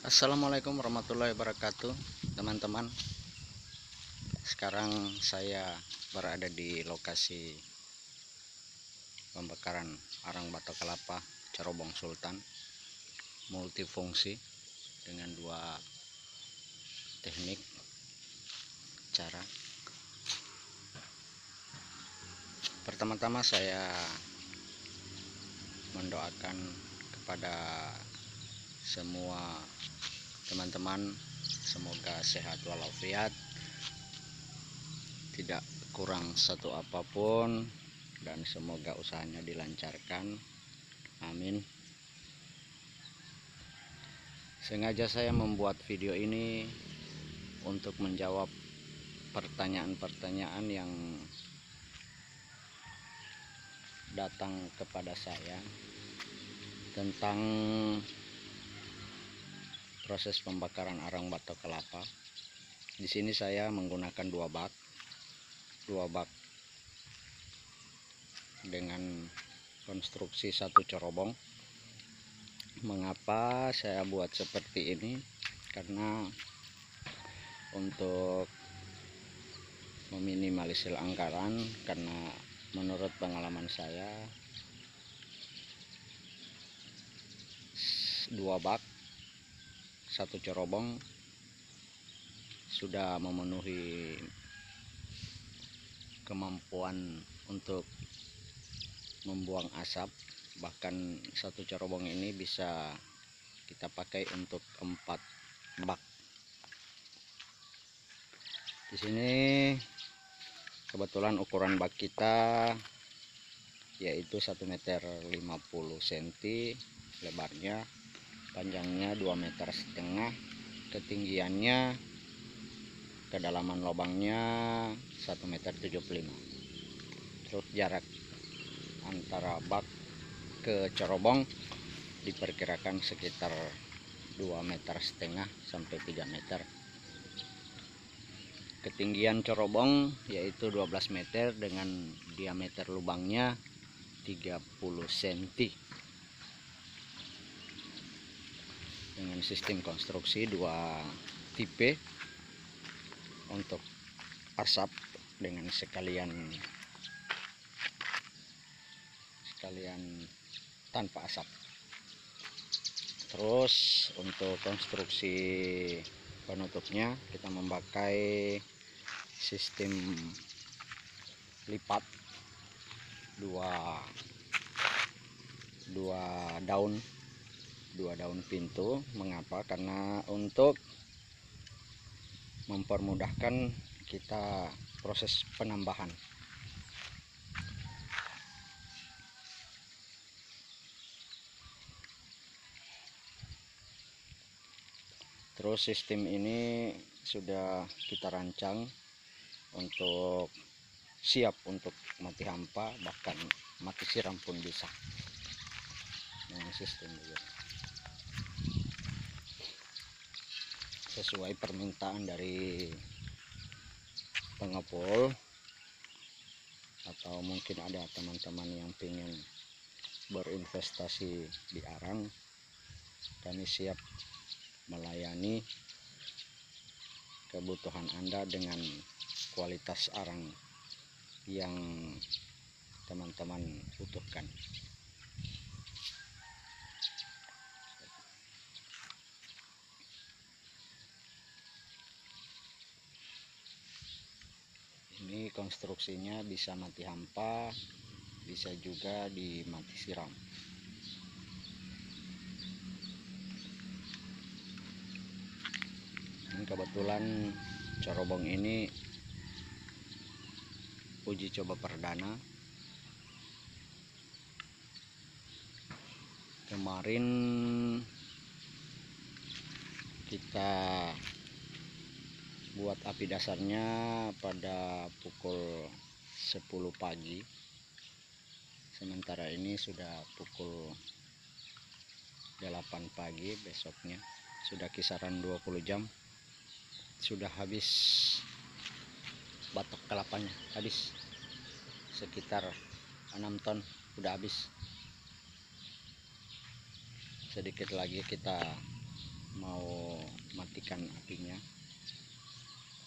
Assalamualaikum warahmatullahi wabarakatuh, teman-teman. Sekarang saya berada di lokasi pembakaran arang batok kelapa Cerobong Sultan multifungsi dengan dua teknik cara. Pertama-tama saya mendoakan kepada semua teman-teman, semoga sehat walafiat, tidak kurang satu apapun, dan semoga usahanya dilancarkan, amin. Sengaja saya membuat video ini untuk menjawab pertanyaan-pertanyaan yang datang kepada saya tentang proses pembakaran arang batok kelapa. Di sini saya menggunakan dua bak dengan konstruksi satu cerobong. Mengapa saya buat seperti ini? Karena untuk meminimalisir anggaran, karena menurut pengalaman saya dua bak satu cerobong sudah memenuhi kemampuan untuk membuang asap. Bahkan satu cerobong ini bisa kita pakai untuk 4 bak. Di sini kebetulan ukuran bak kita yaitu 1,50 meter lebarnya, panjangnya 2,5 meter, ketinggiannya, kedalaman lubangnya 1,75 meter. Terus jarak antara bak ke cerobong diperkirakan sekitar 2,5 meter sampai 3 meter. Ketinggian cerobong yaitu 12 meter dengan diameter lubangnya 30 cm. Dengan sistem konstruksi dua tipe untuk asap dengan sekalian tanpa asap. Terus untuk konstruksi penutupnya kita memakai sistem lipat dua daun pintu. Mengapa? Karena untuk mempermudahkan kita proses penambahan. Terus sistem ini sudah kita rancang untuk siap untuk mati hampa, bahkan mati siram pun bisa dengan sistem juga. Sesuai permintaan dari pengepul, atau mungkin ada teman-teman yang ingin berinvestasi di arang, kami siap melayani kebutuhan Anda dengan kualitas arang yang teman-teman butuhkan. Ini konstruksinya bisa mati hampa, bisa juga di mati siram. Dan kebetulan cerobong ini uji coba perdana. Kemarin kita buat api dasarnya pada pukul 10 pagi. Sementara ini sudah pukul 8 pagi besoknya. Sudah kisaran 20 jam. Sudah habis batok kelapanya, habis sekitar 6 ton udah habis. Sedikit lagi kita mau matikan apinya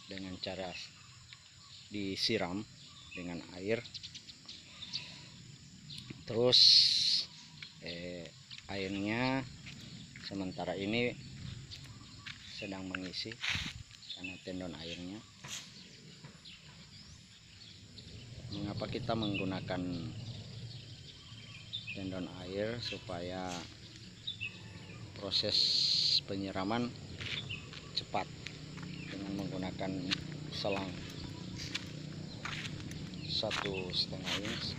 dengan cara disiram dengan air. Terus airnya sementara ini sedang mengisi karena tendon airnya. Mengapa kita menggunakan tendon air? Supaya proses penyiraman cepat dengan menggunakan selang 1,5 inch.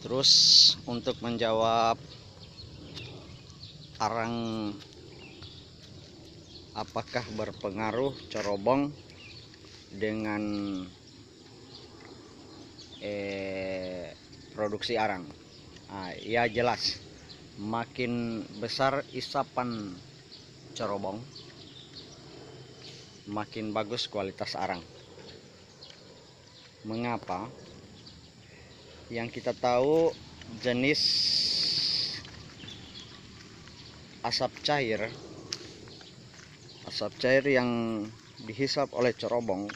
Terus untuk menjawab arang apakah berpengaruh cerobong dengan produksi arang? Ya jelas, makin besar isapan cerobong, makin bagus kualitas arang. Mengapa? Yang kita tahu jenis asap cair yang dihisap oleh cerobong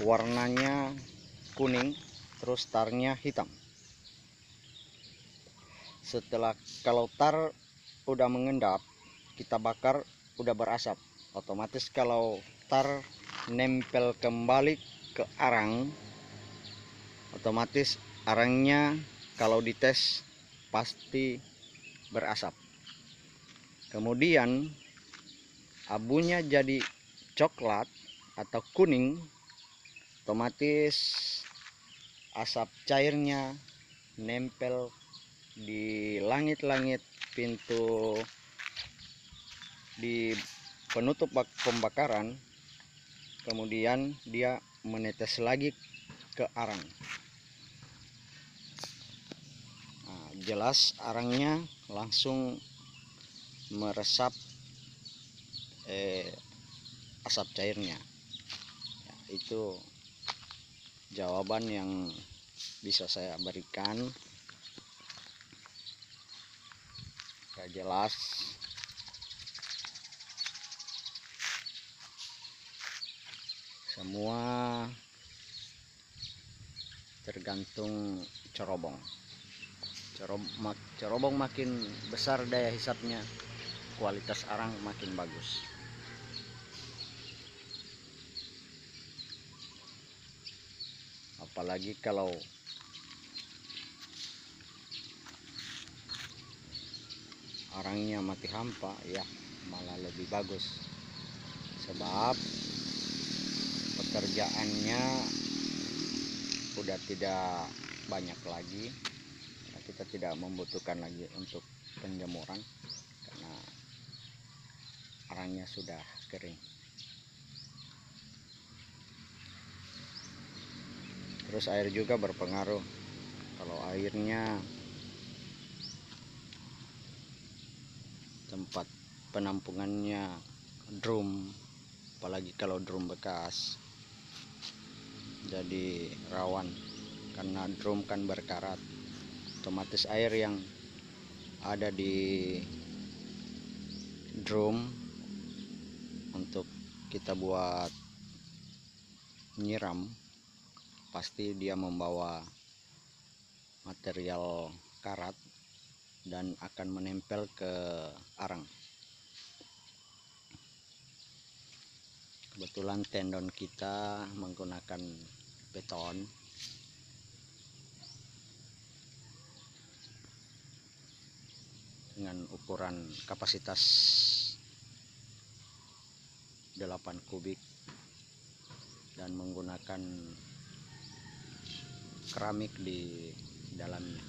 warnanya kuning, terus tarnya hitam. Setelah kalau tar udah mengendap, kita bakar udah berasap, otomatis kalau tar nempel kembali ke arang, otomatis arangnya kalau dites pasti berasap. Kemudian abunya jadi coklat atau kuning, otomatis asap cairnya nempel di langit-langit pintu di penutup pembakaran, kemudian dia menetes lagi ke arang. Jelas arangnya langsung meresap asap cairnya. Itu jawaban yang bisa saya berikan. Ya jelas semua tergantung cerobong. Cerobong makin besar daya hisapnya, kualitas arang makin bagus. Apalagi kalau arangnya mati hampa, ya malah lebih bagus, sebab pekerjaannya udah tidak banyak lagi. Kita tidak membutuhkan lagi untuk penjemuran karena arangnya sudah kering. Terus air juga berpengaruh. Kalau airnya tempat penampungannya drum, apalagi kalau drum bekas, jadi rawan karena drum kan berkarat. Otomatis air yang ada di drum untuk kita buat nyiram, pasti dia membawa material karat dan akan menempel ke arang. Kebetulan tendon kita menggunakan beton, dengan ukuran kapasitas 8 kubik dan menggunakan keramik di dalamnya,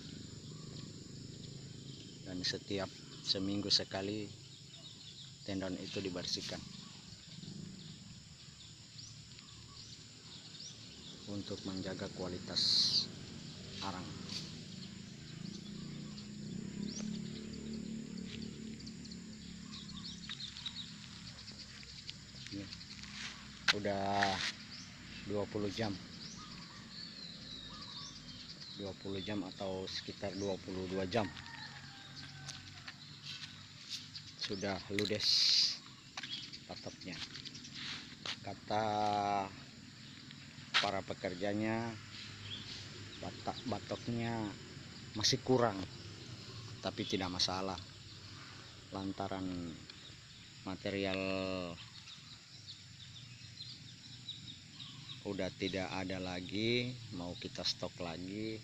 dan setiap seminggu sekali tendon itu dibersihkan untuk menjaga kualitas arang. Ini udah 20 jam. 20 jam atau sekitar 22 jam sudah ludes patoknya. Kata para pekerjanya, batoknya masih kurang, tapi tidak masalah lantaran material udah tidak ada lagi, mau kita stok lagi.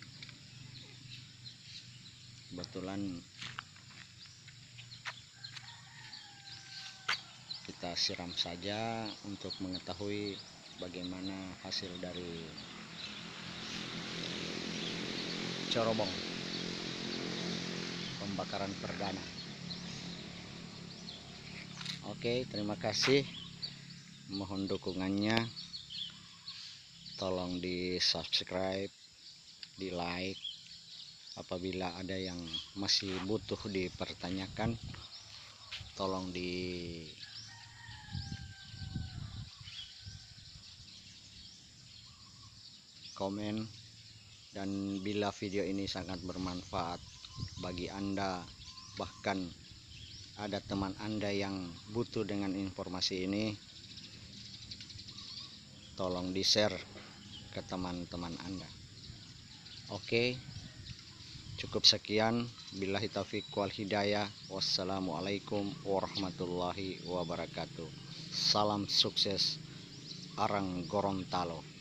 Kebetulan kita siram saja untuk mengetahui bagaimana hasil dari cerobong pembakaran perdana. Oke, terima kasih, mohon dukungannya, tolong di subscribe, di like. Apabila ada yang masih butuh dipertanyakan, tolong di komen. Dan bila video ini sangat bermanfaat bagi Anda, bahkan ada teman Anda yang butuh dengan informasi ini, tolong di share ke teman-teman Anda. Oke, cukup sekian. Billahi taufiq wal hidayah. Wassalamualaikum warahmatullahi wabarakatuh. Salam sukses Arang Gorontalo.